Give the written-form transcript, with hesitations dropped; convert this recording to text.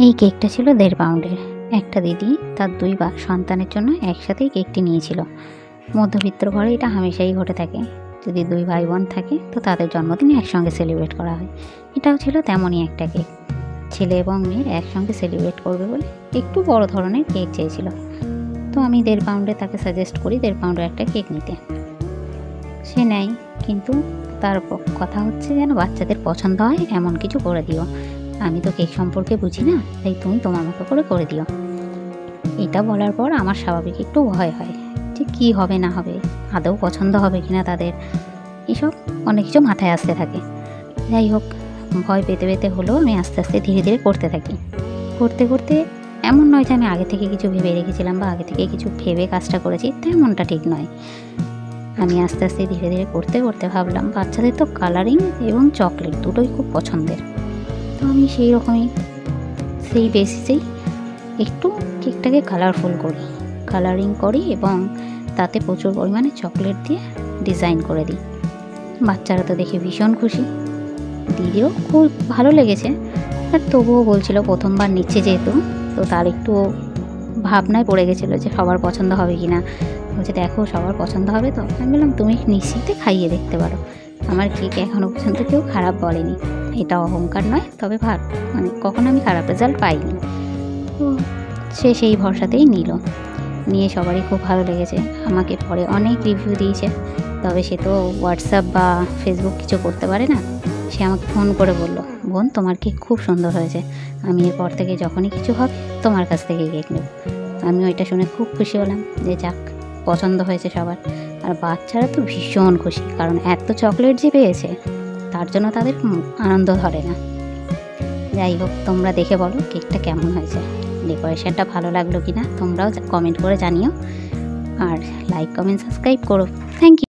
এই কেকটা ছিল 1.5 পাউন্ডের। একটা দিদি তার 2 সন্তানের জন্য একসাথেই কেকটি নিয়েছিল। মধ্যবিত্ত ঘরে এটা হামেশাই ঘটে থাকে। যদি 2 ভাই বোন থাকে তো তাদের জন্মদিন একসঙ্গে সেলিব্রেট করা হয়। এটাও ছিল তেমনই একটা কেক। ছেলে এবং মেয়ের একসঙ্গে সেলিব্রেট করবে বলে একটু বড় ধরনের কেক চেয়েছিল। তো আমি 1.5 পাউন্ডে তাকে সাজেস্ট করি 1.5 পাউন্ডের একটা কেক নিতে। সে নেয়, কিন্তু তার কথা হচ্ছে যেন বাচ্চাদের পছন্দ হয় এমন কিছু করে দিও। আমি তো কেক সম্পর্কে বুঝি না, তাই তুমি তোমার মতো করে দিও। এটা বলার পর আমার স্বাভাবিক একটু ভয় হয় যে কী হবে না হবে, আদৌ পছন্দ হবে কিনা তাদের, এসব অনেক কিছু মাথায় আসতে থাকে। যাই হোক, ভয় পেতে পেতে হলেও আমি আস্তে আস্তে ধীরে ধীরে করতে থাকি। করতে করতে এমন নয় যে আমি আগে থেকে কিছু ভেবে রেখেছিলাম বা আগে থেকে কিছু ভেবে কাজটা করেছি, তেমনটা ঠিক নয়। আমি আস্তে আস্তে ধীরে ধীরে করতে করতে ভাবলাম বাচ্চাদের তো কালারিং এবং চকলেট দুটোই খুব পছন্দের। তো আমি সেই রকমই সেই বেসিসেই একটু কেকটাকে কালারিং করি এবং তাতে প্রচুর পরিমাণে চকলেট দিয়ে ডিজাইন করে দিই। বাচ্চারা তো দেখে ভীষণ খুশি, দিদিও খুব ভালো লেগেছে। আর তবুও বলছিল প্রথমবার নিচ্ছে যেহেতু, তো তার একটু ভাবনায় পড়ে গেছিলো যে সবার পছন্দ হবে কি না। বলছে দেখো সবার পছন্দ হবে তো। আমি বললাম তুমি নিশ্চিন্তে খাইয়ে দেখতে পারো, আমার কেক এখনও পর্যন্ত কেউ খারাপ বলেনি। এটা অহংকার নয়, তবে কখনো আমি খারাপ রেজাল্ট পাইনি। তো সে সেই ভরসাতেই নিয়ে সবারই খুব ভালো লেগেছে। আমাকে পরে অনেক রিভিউ দিয়েছে, তবে সে তো হোয়াটসঅ্যাপ বা ফেসবুক কিছু করতে পারে না। সে আমাকে ফোন করে বলল, বোন তোমার কেক খুব সুন্দর হয়েছে, আমি এরপর থেকে যখনই কিছু হবে তোমার কাছ থেকে কেক নেব। আমি ওইটা শুনে খুব খুশি হলাম যে যাক, পছন্দ হয়েছে সবার। আর বাচ্চারা তো ভীষণ খুশি, কারণ এত চকলেট যে পেয়েছে তার জন্য তাদের আনন্দ ধরে না। যাই হোক, তোমরা দেখে বলো কেকটা কেমন হয়েছে, ডেকোরেশনটা ভালো লাগলো কি না তোমরাও কমেন্ট করে জানিও। আর লাইক কমেন্ট সাবস্ক্রাইব করো। Thank you.